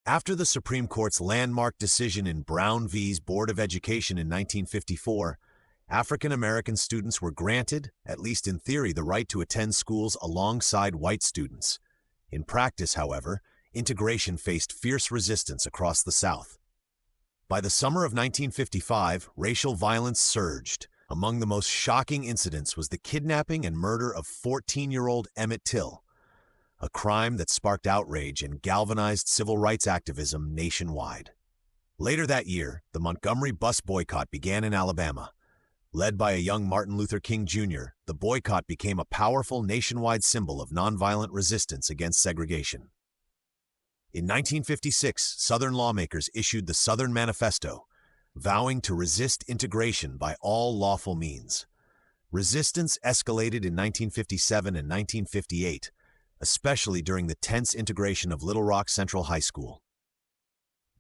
After the Supreme Court's landmark decision in Brown v. Board of Education in 1954, African American students were granted, at least in theory, the right to attend schools alongside white students. In practice, however, integration faced fierce resistance across the South. By the summer of 1955, racial violence surged. Among the most shocking incidents was the kidnapping and murder of 14-year-old Emmett Till, a crime that sparked outrage and galvanized civil rights activism nationwide. Later that year, the Montgomery Bus Boycott began in Alabama. Led by a young Martin Luther King Jr., the boycott became a powerful nationwide symbol of nonviolent resistance against segregation. In 1956, Southern lawmakers issued the Southern Manifesto, vowing to resist integration by all lawful means. Resistance escalated in 1957 and 1958, especially during the tense integration of Little Rock Central High School.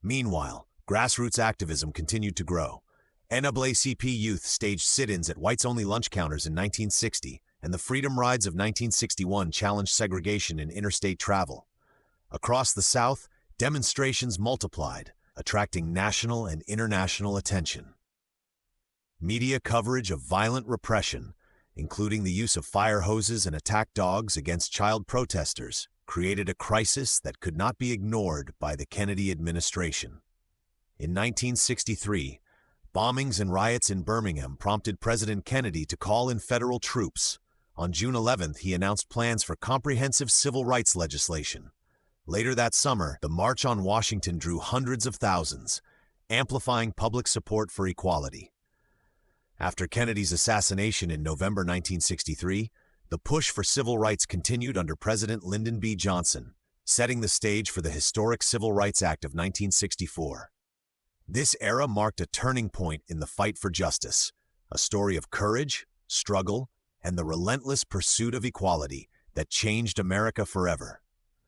Meanwhile, grassroots activism continued to grow. NAACP youth staged sit-ins at whites-only lunch counters in 1960, and the Freedom Rides of 1961 challenged segregation in interstate travel. Across the South, demonstrations multiplied, attracting national and international attention. Media coverage of violent repression, including the use of fire hoses and attack dogs against child protesters, created a crisis that could not be ignored by the Kennedy administration. In 1963, bombings and riots in Birmingham prompted President Kennedy to call in federal troops. On June 11th, he announced plans for comprehensive civil rights legislation. Later that summer, the March on Washington drew hundreds of thousands, amplifying public support for equality. After Kennedy's assassination in November 1963, the push for civil rights continued under President Lyndon B. Johnson, setting the stage for the historic Civil Rights Act of 1964. This era marked a turning point in the fight for justice, a story of courage, struggle, and the relentless pursuit of equality that changed America forever.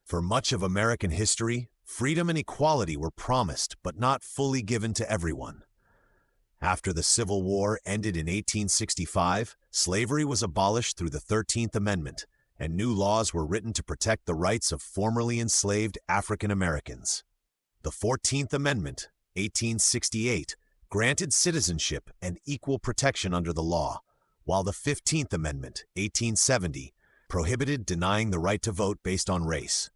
For much of American history, freedom and equality were promised but not fully given to everyone. After the Civil War ended in 1865, slavery was abolished through the 13th Amendment, and new laws were written to protect the rights of formerly enslaved African Americans. The 14th Amendment, 1868, granted citizenship and equal protection under the law, while the 15th Amendment, 1870, prohibited denying the right to vote based on race.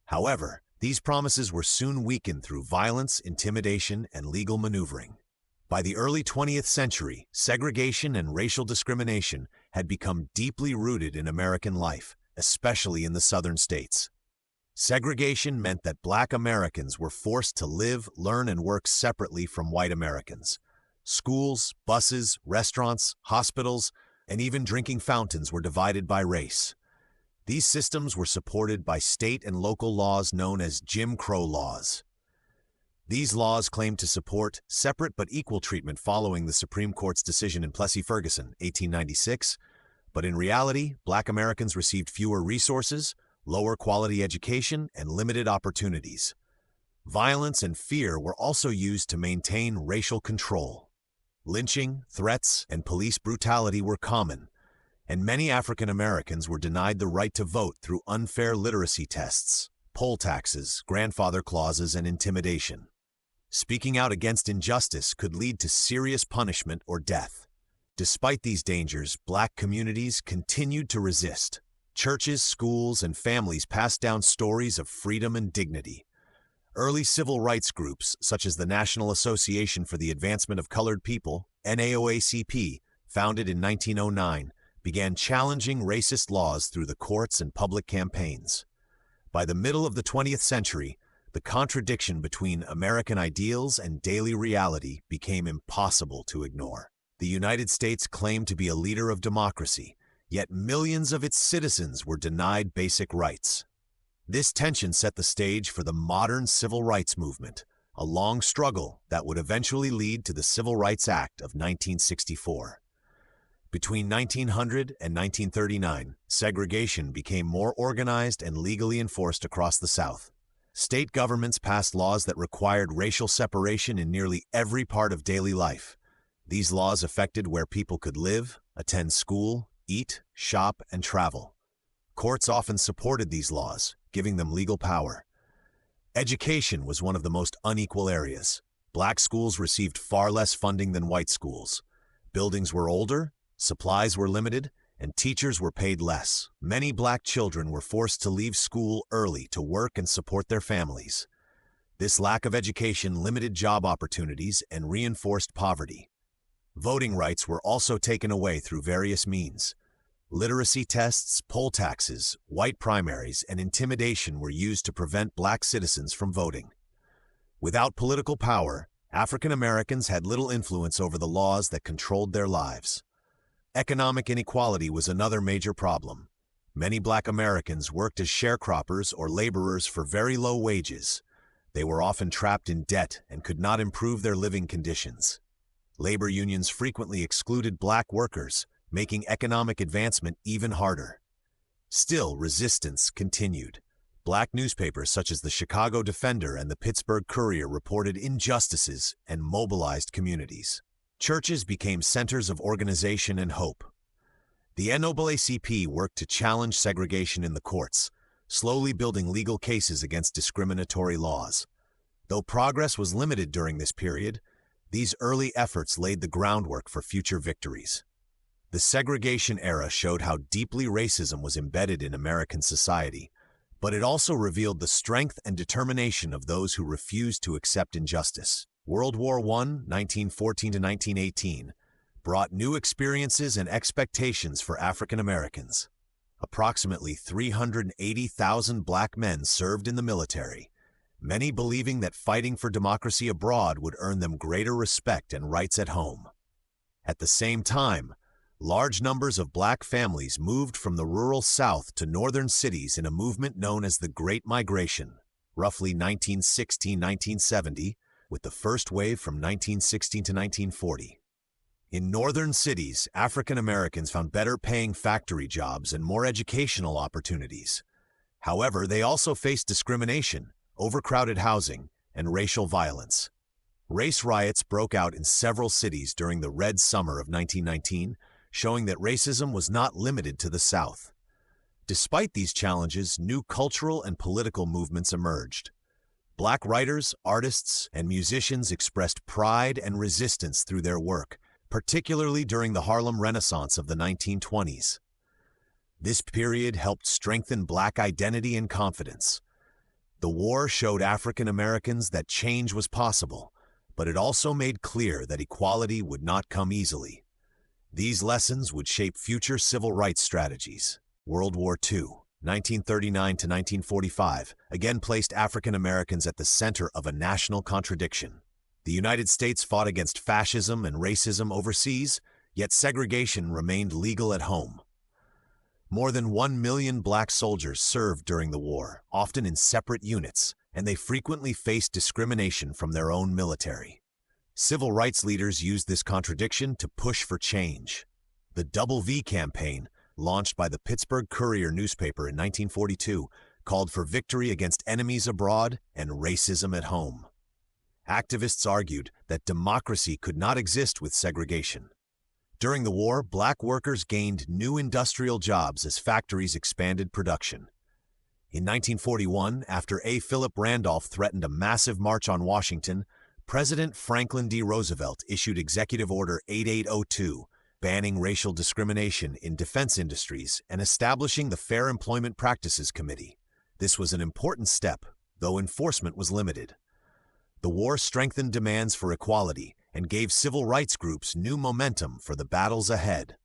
However, these promises were soon weakened through violence, intimidation, and legal maneuvering. By the early 20th century, segregation and racial discrimination had become deeply rooted in American life, especially in the southern states. Segregation meant that Black Americans were forced to live, learn, and work separately from white Americans. Schools, buses, restaurants, hospitals, and even drinking fountains were divided by race. These systems were supported by state and local laws known as Jim Crow laws. These laws claimed to support separate but equal treatment following the Supreme Court's decision in Plessy Ferguson, 1896, but in reality, Black Americans received fewer resources, lower quality education, and limited opportunities. Violence and fear were also used to maintain racial control. Lynching, threats, and police brutality were common, and many African Americans were denied the right to vote through unfair literacy tests, poll taxes, grandfather clauses, and intimidation. Speaking out against injustice could lead to serious punishment or death. Despite these dangers, Black communities continued to resist. Churches, schools, and families passed down stories of freedom and dignity. Early civil rights groups, such as the National Association for the Advancement of Colored People, NAACP, founded in 1909, began challenging racist laws through the courts and public campaigns. By the middle of the 20th century, the contradiction between American ideals and daily reality became impossible to ignore. The United States claimed to be a leader of democracy, yet millions of its citizens were denied basic rights. This tension set the stage for the modern civil rights movement, a long struggle that would eventually lead to the Civil Rights Act of 1964. Between 1900 and 1939, segregation became more organized and legally enforced across the South. State governments passed laws that required racial separation in nearly every part of daily life. These laws affected where people could live, attend school, eat, shop, and travel. Courts often supported these laws, giving them legal power. Education was one of the most unequal areas. Black schools received far less funding than white schools. Buildings were older, supplies were limited, and teachers were paid less. Many black children were forced to leave school early to work and support their families. This lack of education limited job opportunities and reinforced poverty. Voting rights were also taken away through various means. Literacy tests, poll taxes, white primaries, and intimidation were used to prevent black citizens from voting. Without political power, African Americans had little influence over the laws that controlled their lives. Economic inequality was another major problem. Many black Americans worked as sharecroppers or laborers for very low wages. They were often trapped in debt and could not improve their living conditions. Labor unions frequently excluded black workers, making economic advancement even harder. Still, resistance continued. Black newspapers such as the Chicago Defender and the Pittsburgh Courier reported injustices and mobilized communities. Churches became centers of organization and hope. The NAACP worked to challenge segregation in the courts, slowly building legal cases against discriminatory laws. Though progress was limited during this period, these early efforts laid the groundwork for future victories. The segregation era showed how deeply racism was embedded in American society, but it also revealed the strength and determination of those who refused to accept injustice. World War I, 1914 to 1918, brought new experiences and expectations for African Americans. Approximately 380,000 black men served in the military, many believing that fighting for democracy abroad would earn them greater respect and rights at home. At the same time, large numbers of black families moved from the rural South to northern cities in a movement known as the Great Migration, roughly 1916-1970, with the first wave from 1916 to 1940. In northern cities, African Americans found better paying factory jobs and more educational opportunities. However, they also faced discrimination, overcrowded housing, and racial violence. Race riots broke out in several cities during the Red Summer of 1919, showing that racism was not limited to the South. Despite these challenges, new cultural and political movements emerged. Black writers, artists, and musicians expressed pride and resistance through their work, particularly during the Harlem Renaissance of the 1920s. This period helped strengthen black identity and confidence. The war showed African Americans that change was possible, but it also made clear that equality would not come easily. These lessons would shape future civil rights strategies. World War II, 1939 to 1945, again placed African Americans at the center of a national contradiction. The United States fought against fascism and racism overseas, yet segregation remained legal at home. More than 1 million black soldiers served during the war, often in separate units, and they frequently faced discrimination from their own military. Civil rights leaders used this contradiction to push for change. The Double V campaign, launched by the Pittsburgh Courier newspaper in 1942, called for victory against enemies abroad and racism at home. Activists argued that democracy could not exist with segregation. During the war, black workers gained new industrial jobs as factories expanded production. In 1941, after A. Philip Randolph threatened a massive march on Washington, President Franklin D. Roosevelt issued Executive Order 8802, banning racial discrimination in defense industries and establishing the Fair Employment Practices Committee. This was an important step, though enforcement was limited. The war strengthened demands for equality and gave civil rights groups new momentum for the battles ahead.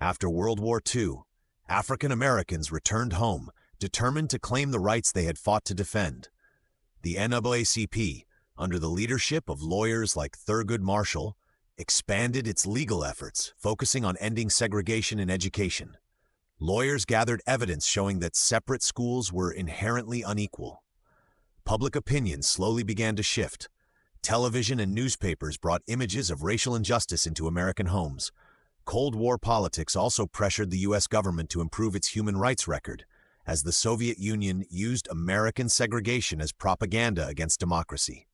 After World War II, African Americans returned home, determined to claim the rights they had fought to defend. The NAACP, under the leadership of lawyers like Thurgood Marshall, expanded its legal efforts, focusing on ending segregation in education. Lawyers gathered evidence showing that separate schools were inherently unequal. Public opinion slowly began to shift. Television and newspapers brought images of racial injustice into American homes. Cold War politics also pressured the U.S. government to improve its human rights record, as the Soviet Union used American segregation as propaganda against democracy.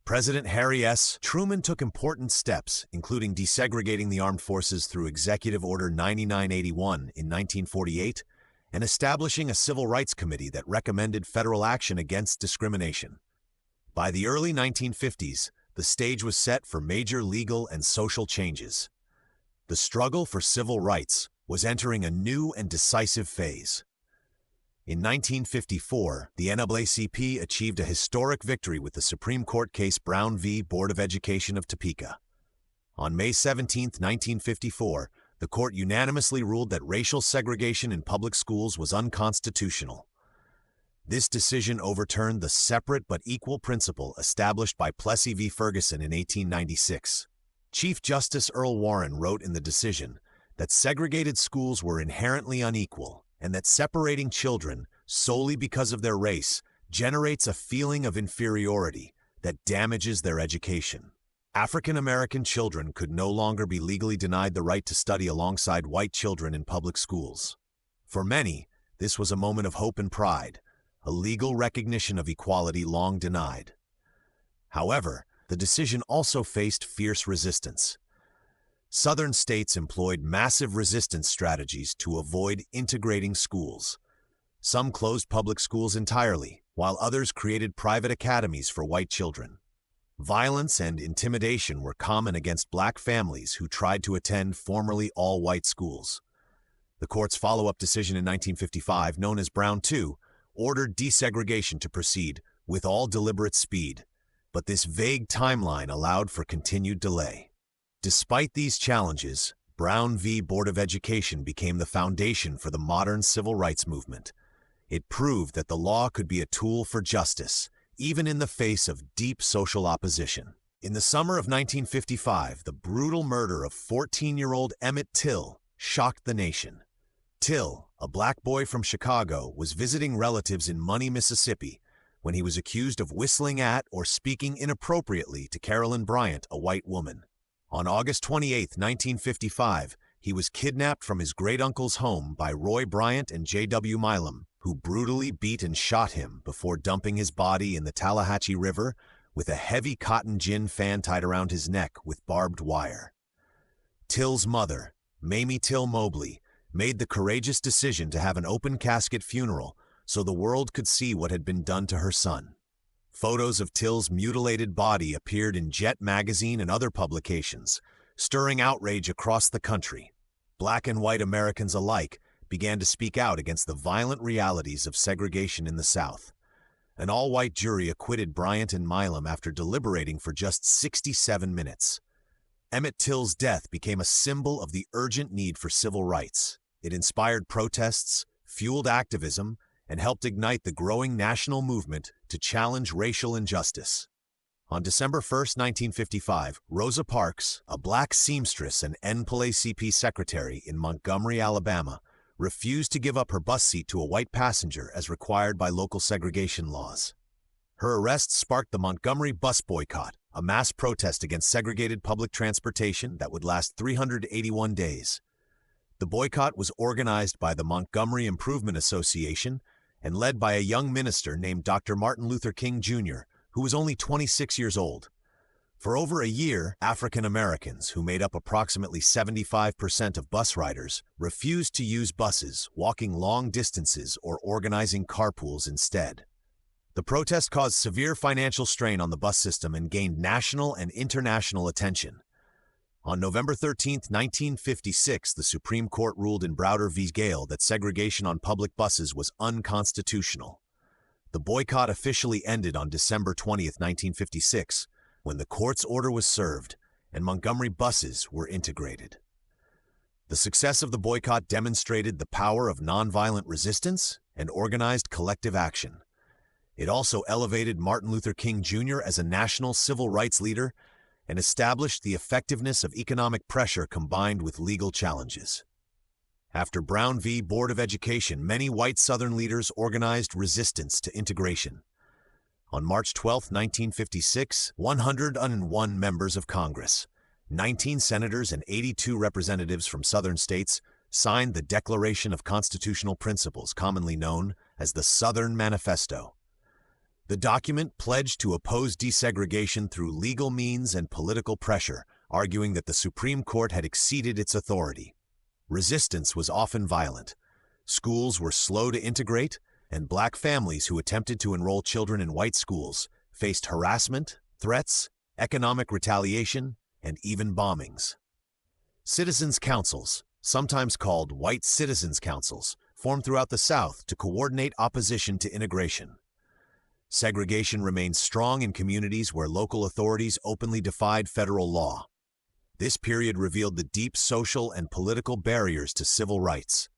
President Harry S. Truman took important steps, including desegregating the armed forces through Executive Order 9981 in 1948 and establishing a civil rights committee that recommended federal action against discrimination. By the early 1950s, the stage was set for major legal and social changes. The struggle for civil rights was entering a new and decisive phase. In 1954, the NAACP achieved a historic victory with the Supreme Court case Brown v. Board of Education of Topeka. On May 17, 1954, the court unanimously ruled that racial segregation in public schools was unconstitutional. This decision overturned the separate but equal principle established by Plessy v. Ferguson in 1896. Chief Justice Earl Warren wrote in the decision that segregated schools were inherently unequal and that separating children solely because of their race generates a feeling of inferiority that damages their education. African American children could no longer be legally denied the right to study alongside white children in public schools. For many, this was a moment of hope and pride, a legal recognition of equality long denied. However, the decision also faced fierce resistance. Southern states employed massive resistance strategies to avoid integrating schools. Some closed public schools entirely, while others created private academies for white children. Violence and intimidation were common against black families who tried to attend formerly all-white schools. The court's follow-up decision in 1955, known as Brown II, ordered desegregation to proceed with all deliberate speed, but this vague timeline allowed for continued delay. Despite these challenges, Brown v. Board of Education became the foundation for the modern civil rights movement. It proved that the law could be a tool for justice, even in the face of deep social opposition. In the summer of 1955, the brutal murder of 14-year-old Emmett Till shocked the nation. Till, a black boy from Chicago, was visiting relatives in Money, Mississippi, when he was accused of whistling at or speaking inappropriately to Carolyn Bryant, a white woman. On August 28, 1955, he was kidnapped from his great-uncle's home by Roy Bryant and J.W. Milam, who brutally beat and shot him before dumping his body in the Tallahatchie River with a heavy cotton gin fan tied around his neck with barbed wire. Till's mother, Mamie Till Mobley, made the courageous decision to have an open casket funeral so the world could see what had been done to her son. Photos of Till's mutilated body appeared in Jet magazine and other publications, stirring outrage across the country. Black and white Americans alike began to speak out against the violent realities of segregation in the South. An all-white jury acquitted Bryant and Milam after deliberating for just 67 minutes. Emmett Till's death became a symbol of the urgent need for civil rights. It inspired protests, fueled activism, and helped ignite the growing national movement to challenge racial injustice. On December 1, 1955, Rosa Parks, a black seamstress and NAACP secretary in Montgomery, Alabama, refused to give up her bus seat to a white passenger as required by local segregation laws. Her arrest sparked the Montgomery Bus Boycott, a mass protest against segregated public transportation that would last 381 days. The boycott was organized by the Montgomery Improvement Association and led by a young minister named Dr. Martin Luther King, Jr., who was only 26 years old. For over a year, African Americans, who made up approximately 75% of bus riders, refused to use buses, walking long distances or organizing carpools instead. The protest caused severe financial strain on the bus system and gained national and international attention. On November 13, 1956, the Supreme Court ruled in Browder v. Gale that segregation on public buses was unconstitutional. The boycott officially ended on December 20, 1956, when the court's order was served and Montgomery buses were integrated. The success of the boycott demonstrated the power of nonviolent resistance and organized collective action. It also elevated Martin Luther King, Jr. as a national civil rights leader and established the effectiveness of economic pressure combined with legal challenges. After Brown v. Board of Education, many white Southern leaders organized resistance to integration. On March 12, 1956, 101 members of Congress, 19 senators and 82 representatives from Southern states signed the Declaration of Constitutional Principles, commonly known as the Southern Manifesto. The document pledged to oppose desegregation through legal means and political pressure, arguing that the Supreme Court had exceeded its authority. Resistance was often violent. Schools were slow to integrate, and black families who attempted to enroll children in white schools faced harassment, threats, economic retaliation, and even bombings. Citizens' councils, sometimes called white citizens' councils, formed throughout the South to coordinate opposition to integration. Segregation remained strong in communities where local authorities openly defied federal law. This period revealed the deep social and political barriers to civil rights.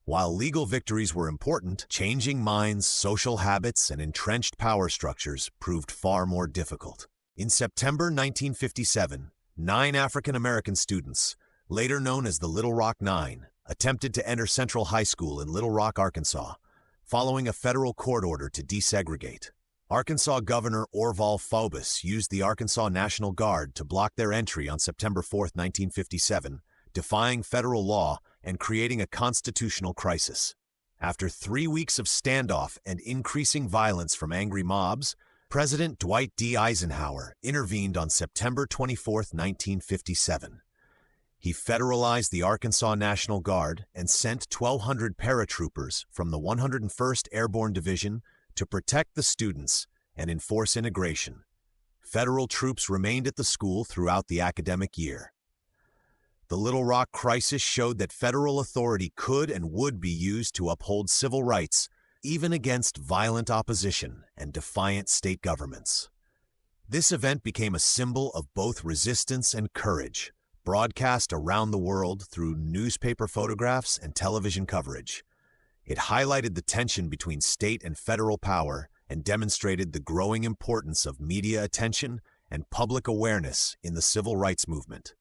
While legal victories were important, changing minds, social habits, and entrenched power structures proved far more difficult. In September 1957, 9 African-American students, later known as the Little Rock Nine, attempted to enter Central High School in Little Rock, Arkansas, following a federal court order to desegregate. Arkansas Governor Orval Faubus used the Arkansas National Guard to block their entry on September 4, 1957, defying federal law and creating a constitutional crisis. After 3 weeks of standoff and increasing violence from angry mobs, President Dwight D. Eisenhower intervened on September 24, 1957. He federalized the Arkansas National Guard and sent 1,200 paratroopers from the 101st Airborne Division to protect the students and enforce integration. Federal troops remained at the school throughout the academic year. The Little Rock crisis showed that federal authority could and would be used to uphold civil rights, even against violent opposition and defiant state governments. This event became a symbol of both resistance and courage, broadcast around the world through newspaper photographs and television coverage. It highlighted the tension between state and federal power and demonstrated the growing importance of media attention and public awareness in the civil rights movement.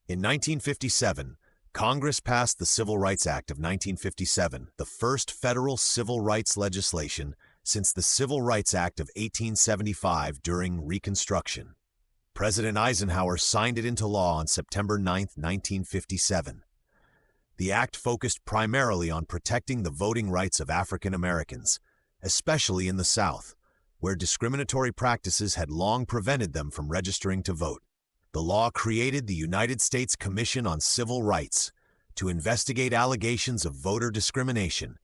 In 1957, Congress passed the Civil Rights Act of 1957, the first federal civil rights legislation since the Civil Rights Act of 1875 during Reconstruction. President Eisenhower signed it into law on September 9, 1957. The act focused primarily on protecting the voting rights of African Americans, especially in the South, where discriminatory practices had long prevented them from registering to vote. The law created the United States Commission on Civil Rights to investigate allegations of voter discrimination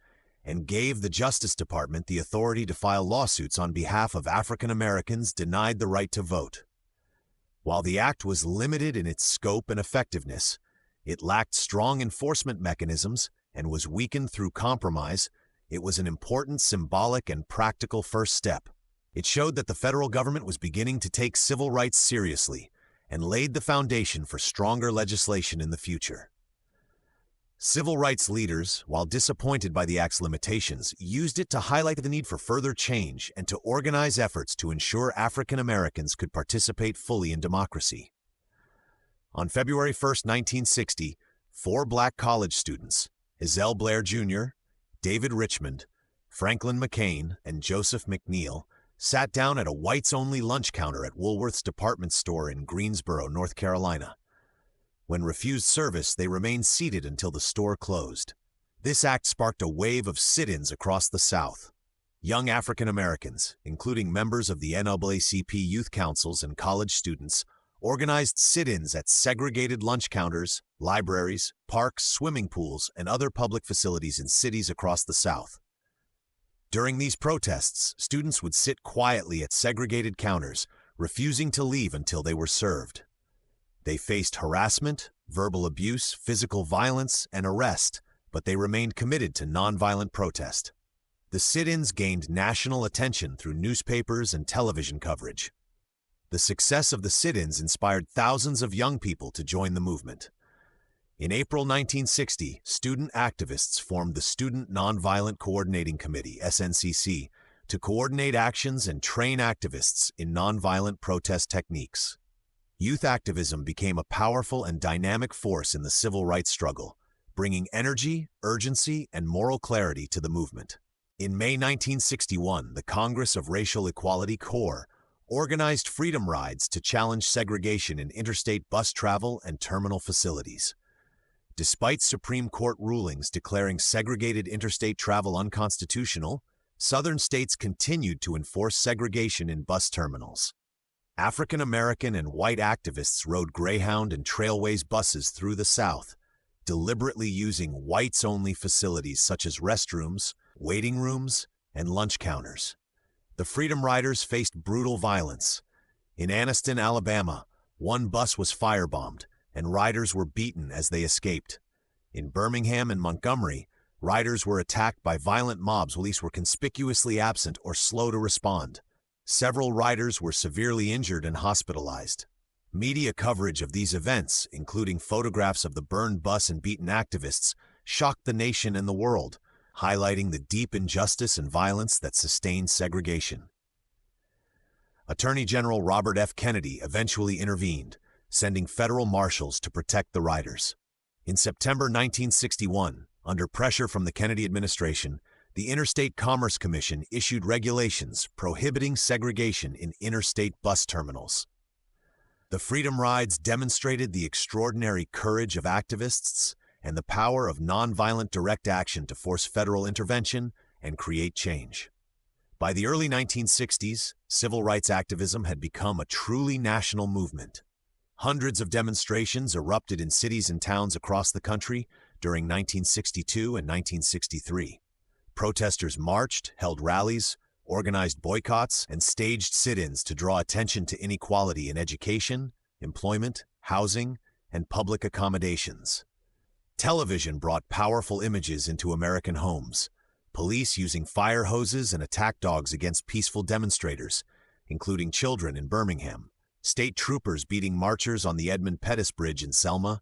and gave the Justice Department the authority to file lawsuits on behalf of African Americans denied the right to vote. While the act was limited in its scope and effectiveness, it lacked strong enforcement mechanisms and was weakened through compromise. It was an important symbolic and practical first step. It showed that the federal government was beginning to take civil rights seriously and laid the foundation for stronger legislation in the future. Civil rights leaders, while disappointed by the act's limitations, used it to highlight the need for further change and to organize efforts to ensure African Americans could participate fully in democracy. On February 1, 1960, 4 black college students, Ezell Blair Jr., David Richmond, Franklin McCain, and Joseph McNeil, sat down at a whites-only lunch counter at Woolworth's department store in Greensboro, North Carolina. When refused service, they remained seated until the store closed. This act sparked a wave of sit-ins across the South. Young African Americans, including members of the NAACP youth councils and college students, organized sit-ins at segregated lunch counters, libraries, parks, swimming pools, and other public facilities in cities across the South. During these protests, students would sit quietly at segregated counters, refusing to leave until they were served. They faced harassment, verbal abuse, physical violence, and arrest, but they remained committed to nonviolent protest. The sit-ins gained national attention through newspapers and television coverage. The success of the sit-ins inspired thousands of young people to join the movement. In April 1960, student activists formed the Student Nonviolent Coordinating Committee, SNCC, to coordinate actions and train activists in nonviolent protest techniques. Youth activism became a powerful and dynamic force in the civil rights struggle, bringing energy, urgency, and moral clarity to the movement. In May 1961, the Congress of Racial Equality, CORE, organized freedom rides to challenge segregation in interstate bus travel and terminal facilities. Despite Supreme Court rulings declaring segregated interstate travel unconstitutional, Southern states continued to enforce segregation in bus terminals. African American and white activists rode Greyhound and Trailways buses through the South, deliberately using whites-only facilities such as restrooms, waiting rooms, and lunch counters. The Freedom Riders faced brutal violence. In Anniston, Alabama, one bus was firebombed, and riders were beaten as they escaped. In Birmingham and Montgomery, riders were attacked by violent mobs. Police were conspicuously absent or slow to respond. Several riders were severely injured and hospitalized. Media coverage of these events, including photographs of the burned bus and beaten activists, shocked the nation and the world, highlighting the deep injustice and violence that sustained segregation. Attorney General Robert F. Kennedy eventually intervened, sending federal marshals to protect the riders. In September 1961, under pressure from the Kennedy administration, the Interstate Commerce Commission issued regulations prohibiting segregation in interstate bus terminals. The Freedom Rides demonstrated the extraordinary courage of activists and the power of nonviolent direct action to force federal intervention and create change. By the early 1960s, civil rights activism had become a truly national movement. Hundreds of demonstrations erupted in cities and towns across the country during 1962 and 1963. Protesters marched, held rallies, organized boycotts, and staged sit-ins to draw attention to inequality in education, employment, housing, and public accommodations. Television brought powerful images into American homes. Police using fire hoses and attack dogs against peaceful demonstrators, including children in Birmingham, state troopers beating marchers on the Edmund Pettus Bridge in Selma,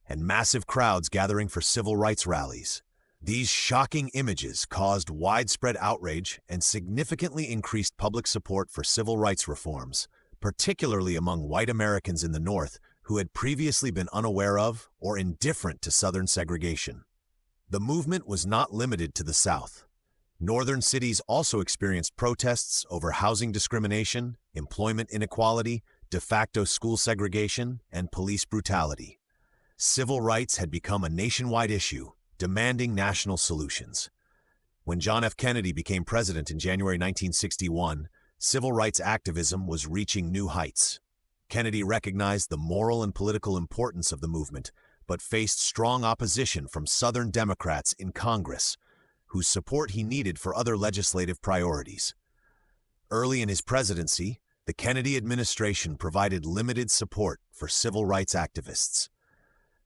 and massive crowds gathering for civil rights rallies. These shocking images caused widespread outrage and significantly increased public support for civil rights reforms, particularly among white Americans in the North who had previously been unaware of or indifferent to Southern segregation. The movement was not limited to the South. Northern cities also experienced protests over housing discrimination, employment inequality, de facto school segregation, and police brutality. Civil rights had become a nationwide issue, demanding national solutions. When John F. Kennedy became president in January 1961, civil rights activism was reaching new heights. Kennedy recognized the moral and political importance of the movement, but faced strong opposition from Southern Democrats in Congress, whose support he needed for other legislative priorities. Early in his presidency, the Kennedy administration provided limited support for civil rights activists.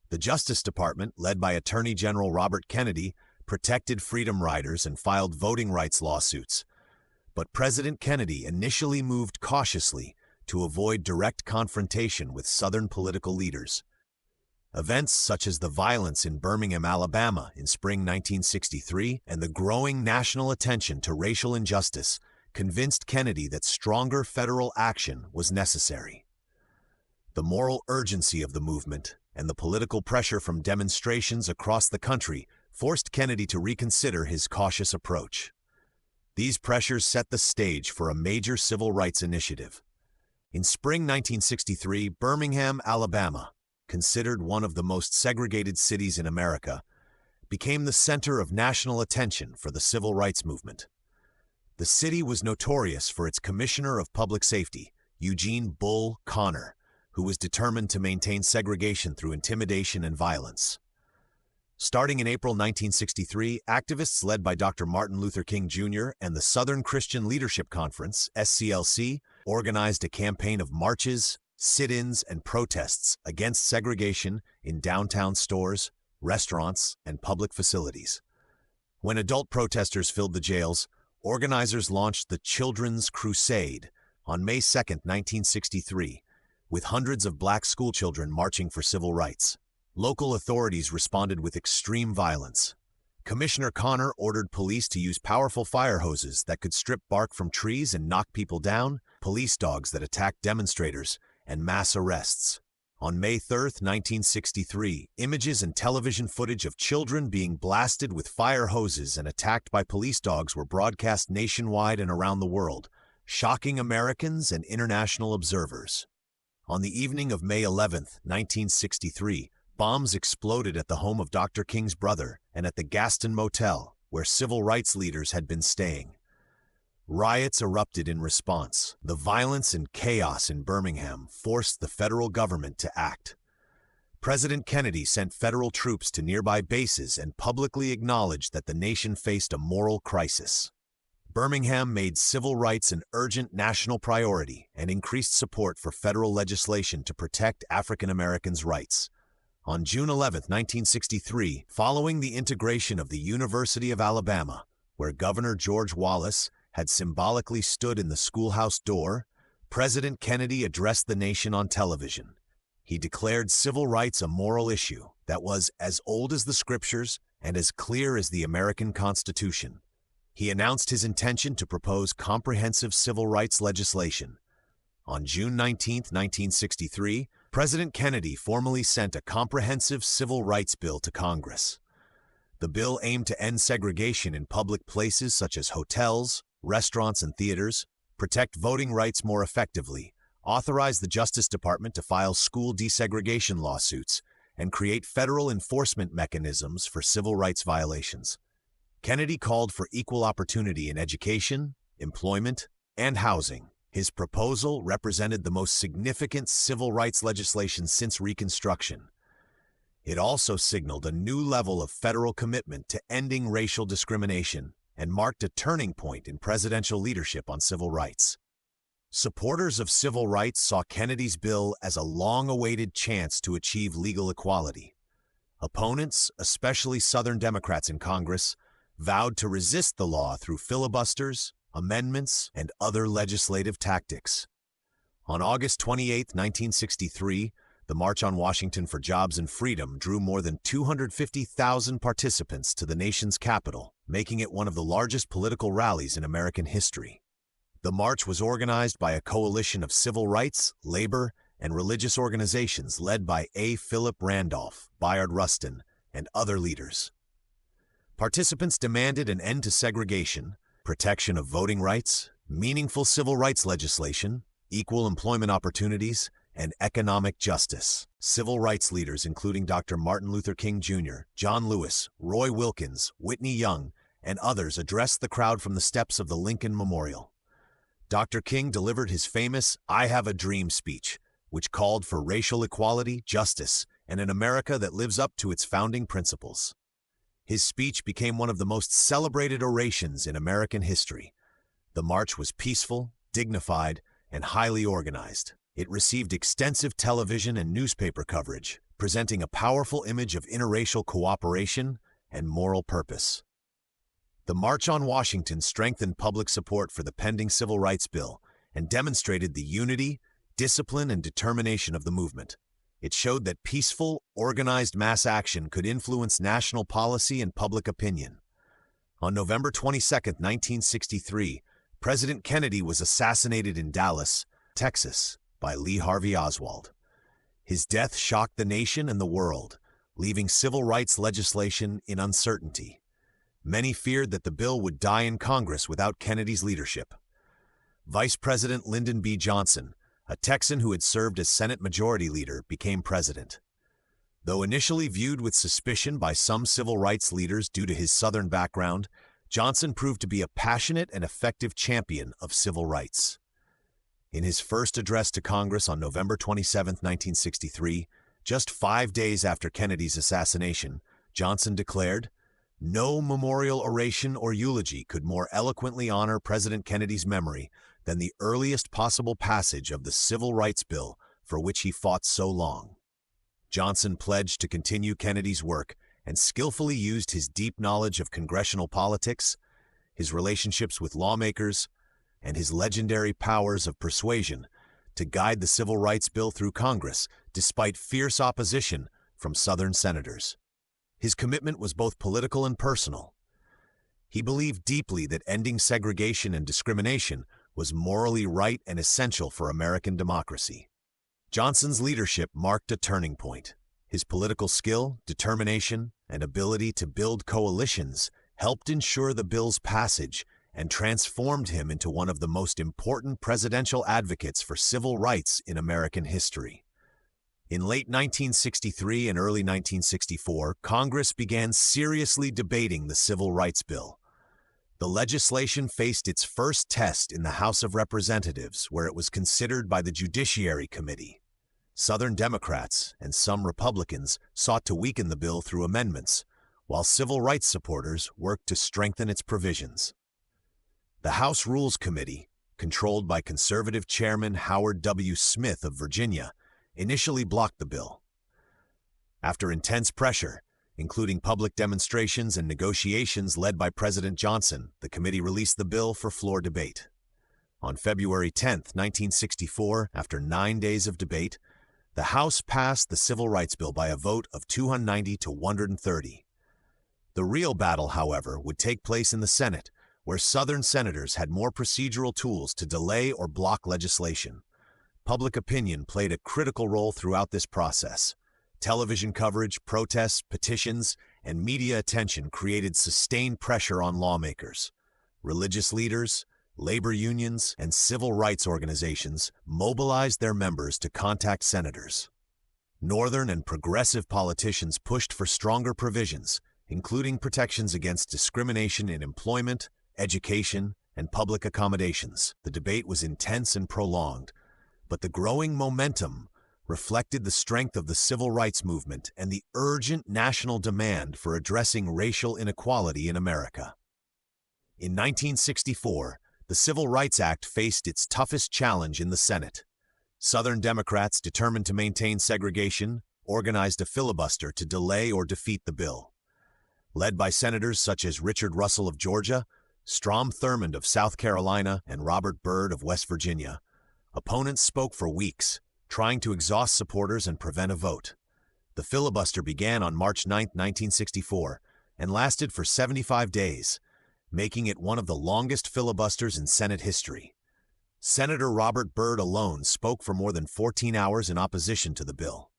The Justice Department, led by Attorney General Robert Kennedy, protected freedom riders and filed voting rights lawsuits. But President Kennedy initially moved cautiously to avoid direct confrontation with Southern political leaders. Events such as the violence in Birmingham, Alabama in spring 1963 and the growing national attention to racial injustice convinced Kennedy that stronger federal action was necessary. The moral urgency of the movement and the political pressure from demonstrations across the country forced Kennedy to reconsider his cautious approach. These pressures set the stage for a major civil rights initiative. In spring 1963, Birmingham, Alabama, considered one of the most segregated cities in America, became the center of national attention for the civil rights movement. The city was notorious for its Commissioner of Public Safety, Eugene "Bull" Connor, who was determined to maintain segregation through intimidation and violence. Starting in April 1963, activists led by Dr. Martin Luther King Jr. and the Southern Christian Leadership Conference, SCLC, organized a campaign of marches, sit-ins, and protests against segregation in downtown stores, restaurants, and public facilities. When adult protesters filled the jails, organizers launched the Children's Crusade on May 2, 1963, with hundreds of black schoolchildren marching for civil rights. Local authorities responded with extreme violence. Commissioner Connor ordered police to use powerful fire hoses that could strip bark from trees and knock people down, police dogs that attacked demonstrators, and mass arrests. On May 3, 1963, images and television footage of children being blasted with fire hoses and attacked by police dogs were broadcast nationwide and around the world, shocking Americans and international observers. On the evening of May 11, 1963, bombs exploded at the home of Dr. King's brother and at the Gaston Motel, where civil rights leaders had been staying. Riots erupted in response. The violence and chaos in Birmingham forced the federal government to act. President Kennedy sent federal troops to nearby bases and publicly acknowledged that the nation faced a moral crisis. Birmingham made civil rights an urgent national priority and increased support for federal legislation to protect African Americans' rights. On June 11, 1963, following the integration of the University of Alabama, where Governor George Wallace had symbolically stood in the schoolhouse door, President Kennedy addressed the nation on television. He declared civil rights a moral issue that was as old as the scriptures and as clear as the American Constitution. He announced his intention to propose comprehensive civil rights legislation. On June 19, 1963, President Kennedy formally sent a comprehensive civil rights bill to Congress. The bill aimed to end segregation in public places such as hotels, restaurants, and theaters, protect voting rights more effectively, authorize the Justice Department to file school desegregation lawsuits, and create federal enforcement mechanisms for civil rights violations. Kennedy called for equal opportunity in education, employment, and housing. His proposal represented the most significant civil rights legislation since Reconstruction. It also signaled a new level of federal commitment to ending racial discrimination and marked a turning point in presidential leadership on civil rights. Supporters of civil rights saw Kennedy's bill as a long-awaited chance to achieve legal equality. Opponents, especially Southern Democrats in Congress, vowed to resist the law through filibusters, amendments, and other legislative tactics. On August 28, 1963, the March on Washington for Jobs and Freedom drew more than 250,000 participants to the nation's capital, making it one of the largest political rallies in American history. The march was organized by a coalition of civil rights, labor, and religious organizations led by A. Philip Randolph, Bayard Rustin, and other leaders. Participants demanded an end to segregation, protection of voting rights, meaningful civil rights legislation, equal employment opportunities, and economic justice. Civil rights leaders including Dr. Martin Luther King Jr., John Lewis, Roy Wilkins, Whitney Young, and others addressed the crowd from the steps of the Lincoln Memorial. Dr. King delivered his famous "I Have a Dream" speech, which called for racial equality, justice, and an America that lives up to its founding principles. His speech became one of the most celebrated orations in American history. The march was peaceful, dignified, and highly organized. It received extensive television and newspaper coverage, presenting a powerful image of interracial cooperation and moral purpose. The March on Washington strengthened public support for the pending Civil Rights Bill and demonstrated the unity, discipline, and determination of the movement. It showed that peaceful, organized mass action could influence national policy and public opinion. On November 22, 1963, President Kennedy was assassinated in Dallas, Texas, by Lee Harvey Oswald. His death shocked the nation and the world, leaving civil rights legislation in uncertainty. Many feared that the bill would die in Congress without Kennedy's leadership. Vice President Lyndon B. Johnson, a Texan who had served as Senate Majority Leader, became president. Though initially viewed with suspicion by some civil rights leaders due to his Southern background, Johnson proved to be a passionate and effective champion of civil rights. In his first address to Congress on November 27, 1963, just 5 days after Kennedy's assassination, Johnson declared, "No memorial oration or eulogy could more eloquently honor President Kennedy's memory than the earliest possible passage of the Civil Rights Bill for which he fought so long." Johnson pledged to continue Kennedy's work and skillfully used his deep knowledge of congressional politics, his relationships with lawmakers, and his legendary powers of persuasion to guide the Civil Rights Bill through Congress despite fierce opposition from Southern senators. His commitment was both political and personal. He believed deeply that ending segregation and discrimination was morally right and essential for American democracy. Johnson's leadership marked a turning point. His political skill, determination, and ability to build coalitions helped ensure the bill's passage and transformed him into one of the most important presidential advocates for civil rights in American history. In late 1963 and early 1964, Congress began seriously debating the Civil Rights Bill. The legislation faced its first test in the House of Representatives, where it was considered by the Judiciary Committee. Southern Democrats and some Republicans sought to weaken the bill through amendments, while civil rights supporters worked to strengthen its provisions. The House Rules Committee, controlled by conservative Chairman Howard W. Smith of Virginia, initially blocked the bill. After intense pressure, including public demonstrations and negotiations led by President Johnson, the committee released the bill for floor debate. On February 10, 1964, after 9 days of debate, the House passed the Civil Rights Bill by a vote of 290 to 130. The real battle, however, would take place in the Senate, where Southern senators had more procedural tools to delay or block legislation. Public opinion played a critical role throughout this process. Television coverage, protests, petitions, and media attention created sustained pressure on lawmakers. Religious leaders, labor unions, and civil rights organizations mobilized their members to contact senators. Northern and progressive politicians pushed for stronger provisions, including protections against discrimination in employment, education, and public accommodations. The debate was intense and prolonged, but the growing momentum reflected the strength of the civil rights movement and the urgent national demand for addressing racial inequality in America. In 1964, the Civil Rights Act faced its toughest challenge in the Senate. Southern Democrats, determined to maintain segregation, organized a filibuster to delay or defeat the bill. Led by senators such as Richard Russell of Georgia, Strom Thurmond of South Carolina, and Robert Byrd of West Virginia, opponents spoke for weeks, trying to exhaust supporters and prevent a vote. The filibuster began on March 9, 1964, and lasted for 75 days, making it one of the longest filibusters in Senate history. Senator Robert Byrd alone spoke for more than 14 hours in opposition to the bill.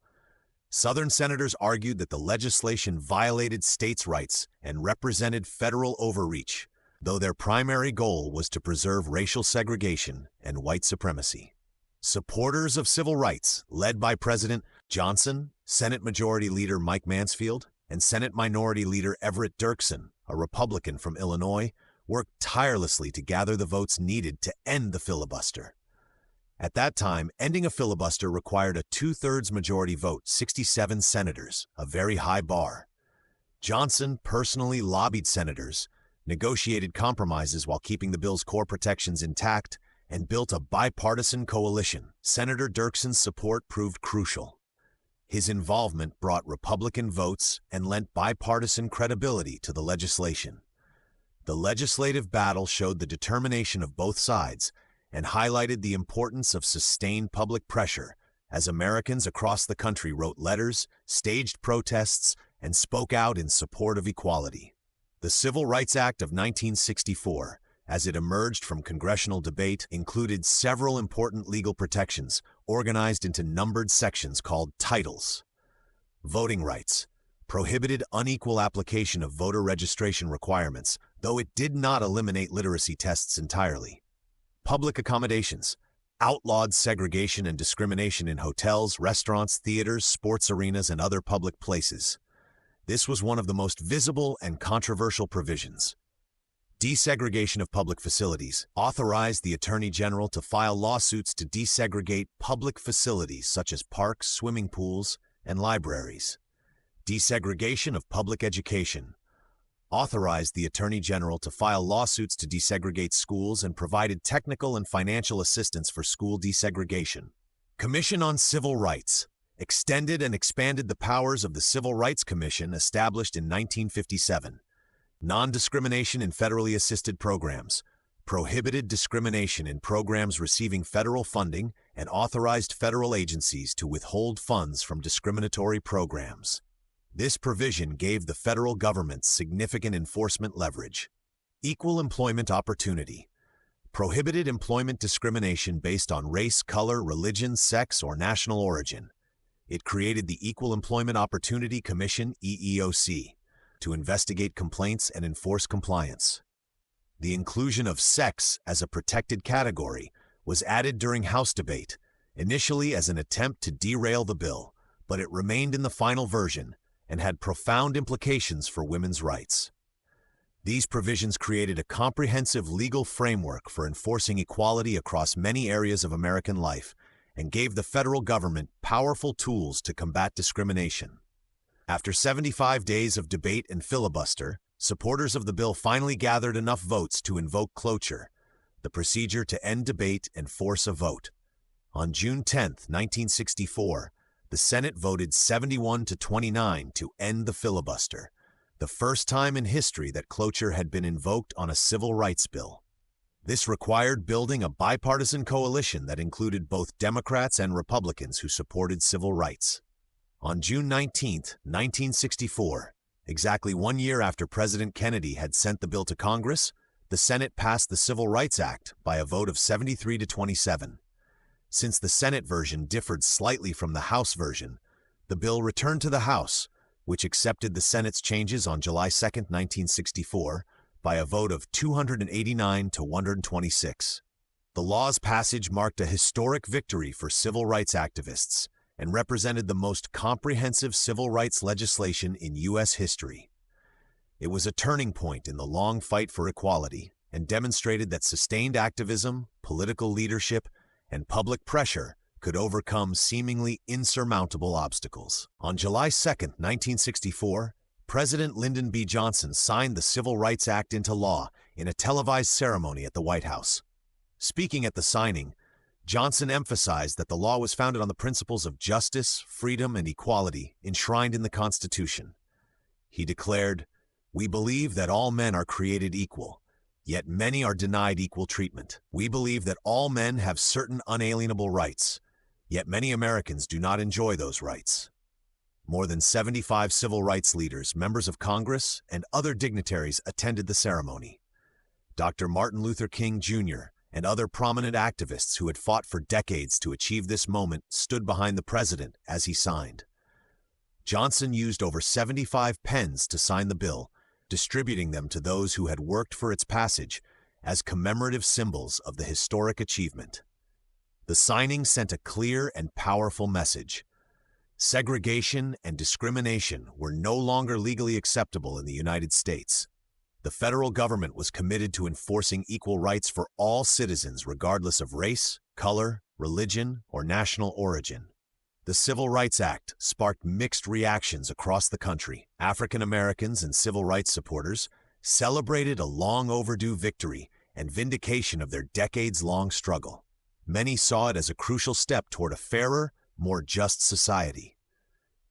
Southern senators argued that the legislation violated states' rights and represented federal overreach, though their primary goal was to preserve racial segregation and white supremacy. Supporters of civil rights, led by President Johnson, Senate Majority Leader Mike Mansfield, and Senate Minority Leader Everett Dirksen, a Republican from Illinois, worked tirelessly to gather the votes needed to end the filibuster. At that time, ending a filibuster required a 2/3 majority vote, 67 senators, a very high bar. Johnson personally lobbied senators, negotiated compromises while keeping the bill's core protections intact, and built a bipartisan coalition. Senator Dirksen's support proved crucial. His involvement brought Republican votes and lent bipartisan credibility to the legislation. The legislative battle showed the determination of both sides and highlighted the importance of sustained public pressure as Americans across the country wrote letters, staged protests, and spoke out in support of equality. The Civil Rights Act of 1964, as it emerged from congressional debate, included several important legal protections organized into numbered sections called titles. Voting rights prohibited unequal application of voter registration requirements, though it did not eliminate literacy tests entirely. Public accommodations outlawed segregation and discrimination in hotels, restaurants, theaters, sports arenas, and other public places. This was one of the most visible and controversial provisions. Desegregation of public facilities authorized the Attorney General to file lawsuits to desegregate public facilities such as parks, swimming pools, and libraries. Desegregation of public education authorized the Attorney General to file lawsuits to desegregate schools and provided technical and financial assistance for school desegregation. Commission on Civil Rights extended and expanded the powers of the Civil Rights Commission established in 1957. Non-discrimination in federally assisted programs, prohibited discrimination in programs receiving federal funding, and authorized federal agencies to withhold funds from discriminatory programs. This provision gave the federal government significant enforcement leverage. Equal employment opportunity prohibited employment discrimination based on race, color, religion, sex, or national origin. It created the Equal Employment Opportunity Commission, EEOC, to investigate complaints and enforce compliance. The inclusion of sex as a protected category was added during House debate, initially as an attempt to derail the bill, but it remained in the final version and had profound implications for women's rights. These provisions created a comprehensive legal framework for enforcing equality across many areas of American life and gave the federal government powerful tools to combat discrimination. After 75 days of debate and filibuster, supporters of the bill finally gathered enough votes to invoke cloture, the procedure to end debate and force a vote. On June 10, 1964, the Senate voted 71-29 to end the filibuster, the first time in history that cloture had been invoked on a civil rights bill. This required building a bipartisan coalition that included both Democrats and Republicans who supported civil rights. On June 19, 1964, exactly 1 year after President Kennedy had sent the bill to Congress, the Senate passed the Civil Rights Act by a vote of 73-27. Since the Senate version differed slightly from the House version, the bill returned to the House, which accepted the Senate's changes on July 2, 1964, by a vote of 289-126. The law's passage marked a historic victory for civil rights activists and represented the most comprehensive civil rights legislation in U.S. history. It was a turning point in the long fight for equality and demonstrated that sustained activism, political leadership, and public pressure could overcome seemingly insurmountable obstacles. On July 2, 1964, President Lyndon B. Johnson signed the Civil Rights Act into law in a televised ceremony at the White House. Speaking at the signing, Johnson emphasized that the law was founded on the principles of justice, freedom, and equality enshrined in the Constitution. He declared, "We believe that all men are created equal, yet many are denied equal treatment. We believe that all men have certain unalienable rights, yet many Americans do not enjoy those rights." More than 75 civil rights leaders, members of Congress, and other dignitaries attended the ceremony. Dr. Martin Luther King, Jr., and other prominent activists who had fought for decades to achieve this moment stood behind the president as he signed. Johnson used over 75 pens to sign the bill, distributing them to those who had worked for its passage as commemorative symbols of the historic achievement. The signing sent a clear and powerful message. Segregation and discrimination were no longer legally acceptable in the United States. The federal government was committed to enforcing equal rights for all citizens regardless of race, color, religion, or national origin. The Civil Rights Act sparked mixed reactions across the country. African Americans and civil rights supporters celebrated a long overdue victory and vindication of their decades-long struggle. Many saw it as a crucial step toward a fairer, more just society.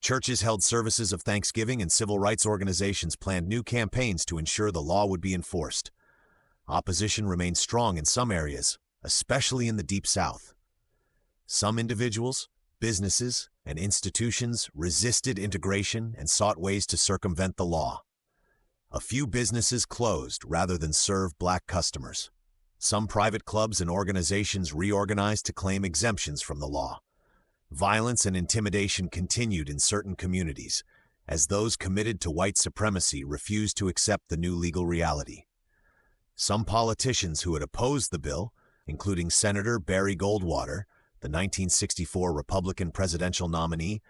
Churches held services of thanksgiving and civil rights organizations planned new campaigns to ensure the law would be enforced. Opposition remained strong in some areas, especially in the Deep South. Some individuals, businesses, and institutions resisted integration and sought ways to circumvent the law. A few businesses closed rather than serve black customers. Some private clubs and organizations reorganized to claim exemptions from the law. Violence and intimidation continued in certain communities, as those committed to white supremacy refused to accept the new legal reality. Some politicians who had opposed the bill, including Senator Barry Goldwater, the 1964 Republican presidential nominee,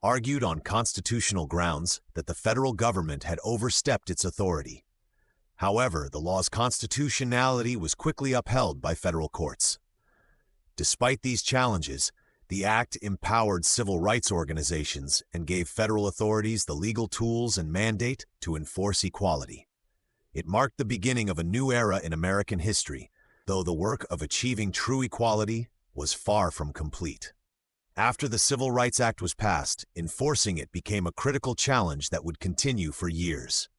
argued on constitutional grounds that the federal government had overstepped its authority. However, the law's constitutionality was quickly upheld by federal courts. Despite these challenges, the act empowered civil rights organizations and gave federal authorities the legal tools and mandate to enforce equality. It marked the beginning of a new era in American history, though the work of achieving true equality was far from complete. After the Civil Rights Act was passed, enforcing it became a critical challenge that would continue for years.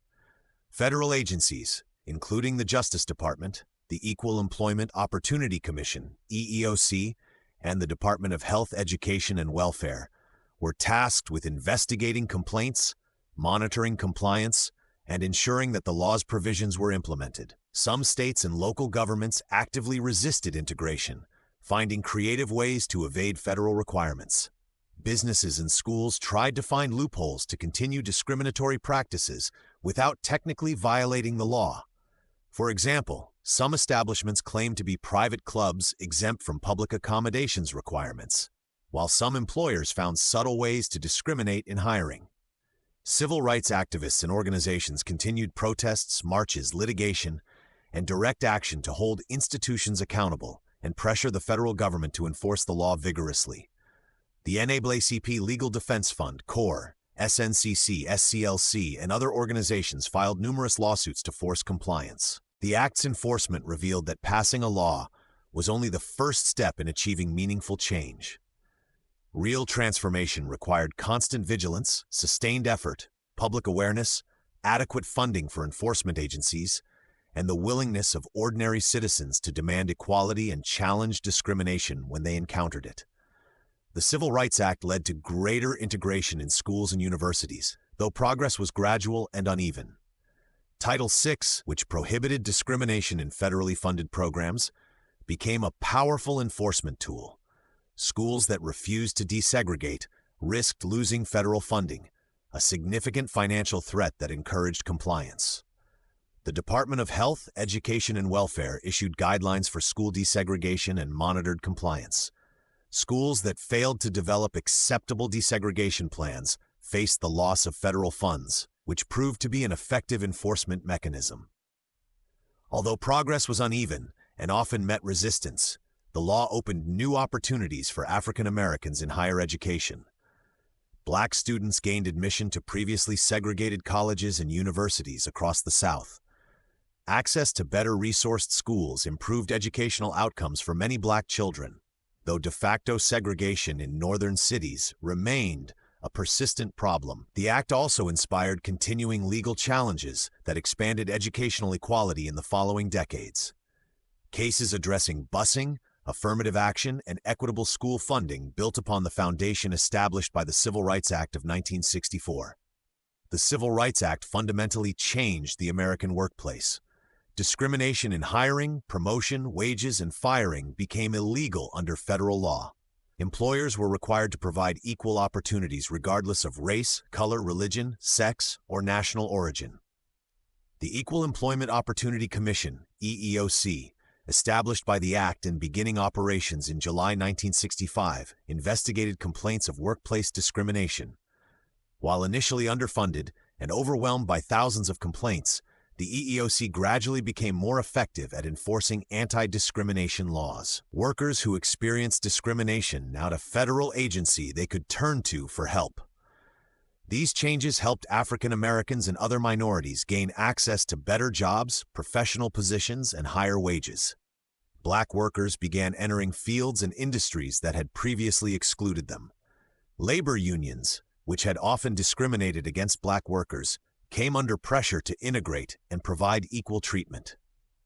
Federal agencies, including the Justice Department, the Equal Employment Opportunity Commission, EEOC, and the Department of Health, Education, and Welfare, were tasked with investigating complaints, monitoring compliance, and ensuring that the law's provisions were implemented. Some states and local governments actively resisted integration, finding creative ways to evade federal requirements. Businesses and schools tried to find loopholes to continue discriminatory practices without technically violating the law. For example, some establishments claimed to be private clubs exempt from public accommodations requirements, while some employers found subtle ways to discriminate in hiring. Civil rights activists and organizations continued protests, marches, litigation, and direct action to hold institutions accountable and pressure the federal government to enforce the law vigorously. The NAACP Legal Defense Fund, CORE, SNCC, SCLC, and other organizations filed numerous lawsuits to force compliance. The Act's enforcement revealed that passing a law was only the first step in achieving meaningful change. Real transformation required constant vigilance, sustained effort, public awareness, adequate funding for enforcement agencies, and the willingness of ordinary citizens to demand equality and challenge discrimination when they encountered it. The Civil Rights Act led to greater integration in schools and universities, though progress was gradual and uneven. Title VI, which prohibited discrimination in federally funded programs, became a powerful enforcement tool. Schools that refused to desegregate risked losing federal funding, a significant financial threat that encouraged compliance. The Department of Health, Education, and Welfare issued guidelines for school desegregation and monitored compliance. Schools that failed to develop acceptable desegregation plans faced the loss of federal funds, which proved to be an effective enforcement mechanism. Although progress was uneven and often met resistance, the law opened new opportunities for African Americans in higher education. Black students gained admission to previously segregated colleges and universities across the South. Access to better resourced schools improved educational outcomes for many black children, though de facto segregation in northern cities remained a persistent problem. The act also inspired continuing legal challenges that expanded educational equality in the following decades. Cases addressing busing, affirmative action, and equitable school funding built upon the foundation established by the Civil Rights Act of 1964. The Civil Rights Act fundamentally changed the American workplace. Discrimination in hiring, promotion, wages, and firing became illegal under federal law. Employers were required to provide equal opportunities regardless of race, color, religion, sex, or national origin. The Equal Employment Opportunity Commission, EEOC, established by the Act and beginning operations in July 1965, investigated complaints of workplace discrimination. While initially underfunded and overwhelmed by thousands of complaints, the EEOC gradually became more effective at enforcing anti-discrimination laws. Workers who experienced discrimination now had a federal agency they could turn to for help. These changes helped African Americans and other minorities gain access to better jobs, professional positions, and higher wages. Black workers began entering fields and industries that had previously excluded them. Labor unions, which had often discriminated against black workers, came under pressure to integrate and provide equal treatment.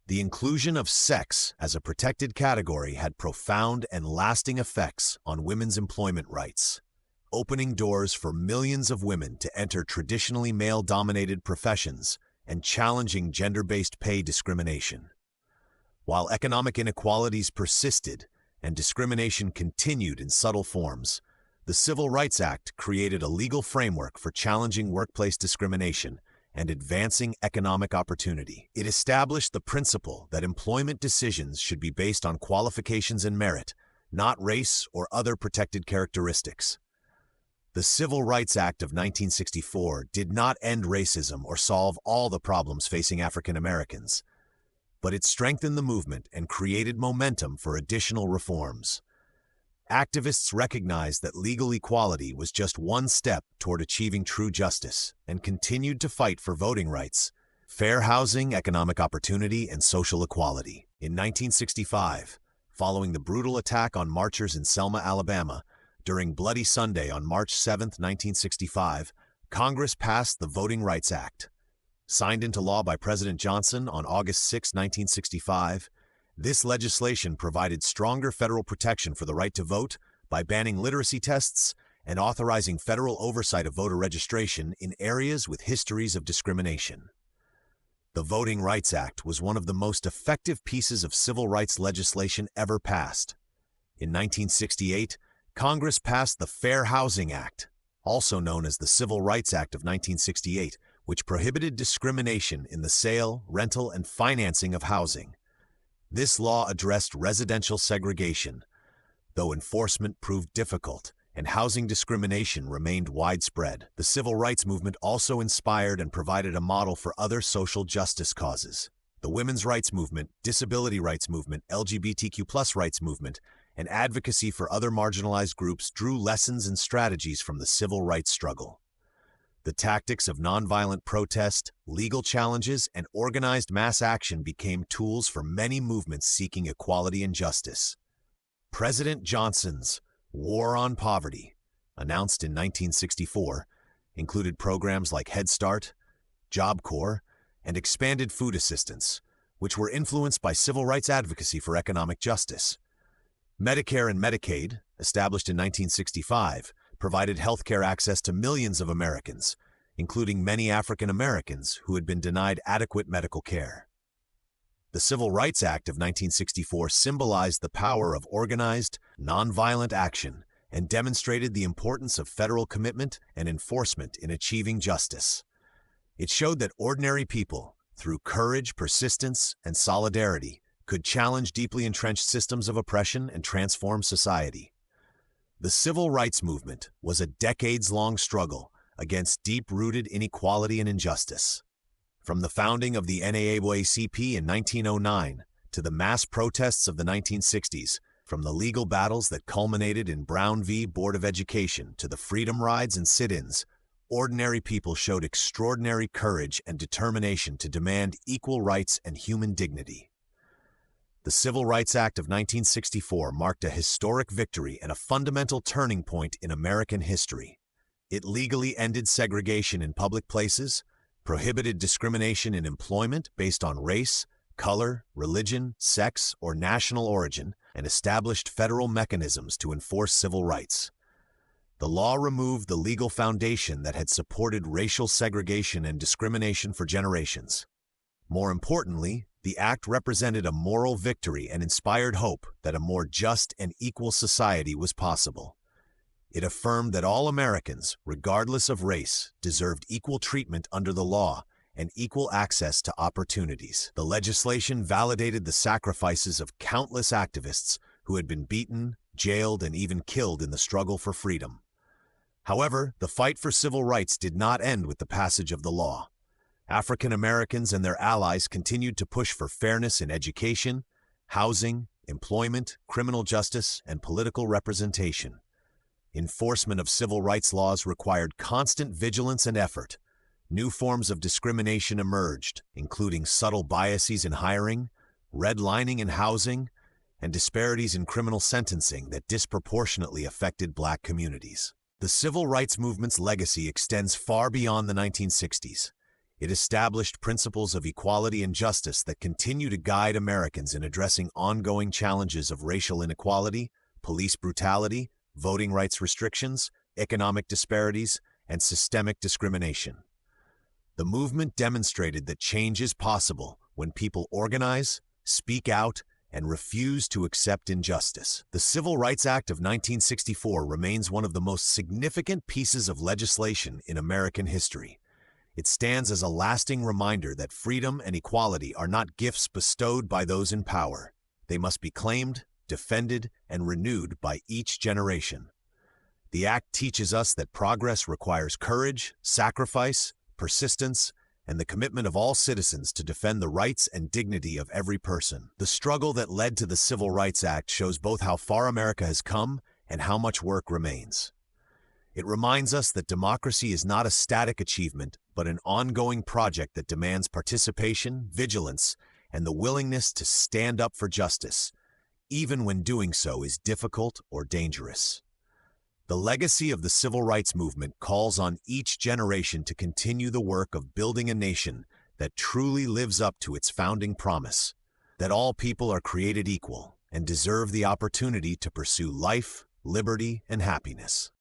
The inclusion of sex as a protected category had profound and lasting effects on women's employment rights, opening doors for millions of women to enter traditionally male-dominated professions and challenging gender-based pay discrimination. While economic inequalities persisted and discrimination continued in subtle forms, the Civil Rights Act created a legal framework for challenging workplace discrimination and advancing economic opportunity. It established the principle that employment decisions should be based on qualifications and merit, not race or other protected characteristics. The Civil Rights Act of 1964 did not end racism or solve all the problems facing African Americans, but it strengthened the movement and created momentum for additional reforms. Activists recognized that legal equality was just one step toward achieving true justice and continued to fight for voting rights, fair housing, economic opportunity, and social equality. In 1965, following the brutal attack on marchers in Selma, Alabama, during Bloody Sunday on March 7, 1965, Congress passed the Voting Rights Act. Signed into law by President Johnson on August 6, 1965, this legislation provided stronger federal protection for the right to vote by banning literacy tests and authorizing federal oversight of voter registration in areas with histories of discrimination. The Voting Rights Act was one of the most effective pieces of civil rights legislation ever passed. In 1968, Congress passed the Fair Housing Act, also known as the Civil Rights Act of 1968, which prohibited discrimination in the sale, rental, and financing of housing. This law addressed residential segregation, though enforcement proved difficult and housing discrimination remained widespread. The civil rights movement also inspired and provided a model for other social justice causes. The women's rights movement, disability rights movement, LGBTQ+ rights movement, and advocacy for other marginalized groups drew lessons and strategies from the civil rights struggle. The tactics of nonviolent protest, legal challenges, and organized mass action became tools for many movements seeking equality and justice. President Johnson's War on Poverty, announced in 1964, included programs like Head Start, Job Corps, and expanded food assistance, which were influenced by civil rights advocacy for economic justice. Medicare and Medicaid, established in 1965, provided healthcare access to millions of Americans, including many African Americans who had been denied adequate medical care. The Civil Rights Act of 1964 symbolized the power of organized, nonviolent action and demonstrated the importance of federal commitment and enforcement in achieving justice. It showed that ordinary people, through courage, persistence, and solidarity, could challenge deeply entrenched systems of oppression and transform society. The civil rights movement was a decades-long struggle against deep-rooted inequality and injustice. From the founding of the NAACP in 1909 to the mass protests of the 1960s, from the legal battles that culminated in Brown v. Board of Education to the freedom rides and sit-ins, ordinary people showed extraordinary courage and determination to demand equal rights and human dignity. The Civil Rights Act of 1964 marked a historic victory and a fundamental turning point in American history. It legally ended segregation in public places, prohibited discrimination in employment based on race, color, religion, sex, or national origin, and established federal mechanisms to enforce civil rights. The law removed the legal foundation that had supported racial segregation and discrimination for generations. More importantly, the act represented a moral victory and inspired hope that a more just and equal society was possible. It affirmed that all Americans, regardless of race, deserved equal treatment under the law and equal access to opportunities. The legislation validated the sacrifices of countless activists who had been beaten, jailed, and even killed in the struggle for freedom. However, the fight for civil rights did not end with the passage of the law. African Americans and their allies continued to push for fairness in education, housing, employment, criminal justice, and political representation. Enforcement of civil rights laws required constant vigilance and effort. New forms of discrimination emerged, including subtle biases in hiring, redlining in housing, and disparities in criminal sentencing that disproportionately affected Black communities. The civil rights movement's legacy extends far beyond the 1960s. It established principles of equality and justice that continue to guide Americans in addressing ongoing challenges of racial inequality, police brutality, voting rights restrictions, economic disparities, and systemic discrimination. The movement demonstrated that change is possible when people organize, speak out, and refuse to accept injustice. The Civil Rights Act of 1964 remains one of the most significant pieces of legislation in American history. It stands as a lasting reminder that freedom and equality are not gifts bestowed by those in power. They must be claimed, defended, and renewed by each generation. The act teaches us that progress requires courage, sacrifice, persistence, and the commitment of all citizens to defend the rights and dignity of every person. The struggle that led to the Civil Rights Act shows both how far America has come and how much work remains. It reminds us that democracy is not a static achievement, but an ongoing project that demands participation, vigilance, and the willingness to stand up for justice, even when doing so is difficult or dangerous. The legacy of the civil rights movement calls on each generation to continue the work of building a nation that truly lives up to its founding promise, that all people are created equal and deserve the opportunity to pursue life, liberty, and happiness.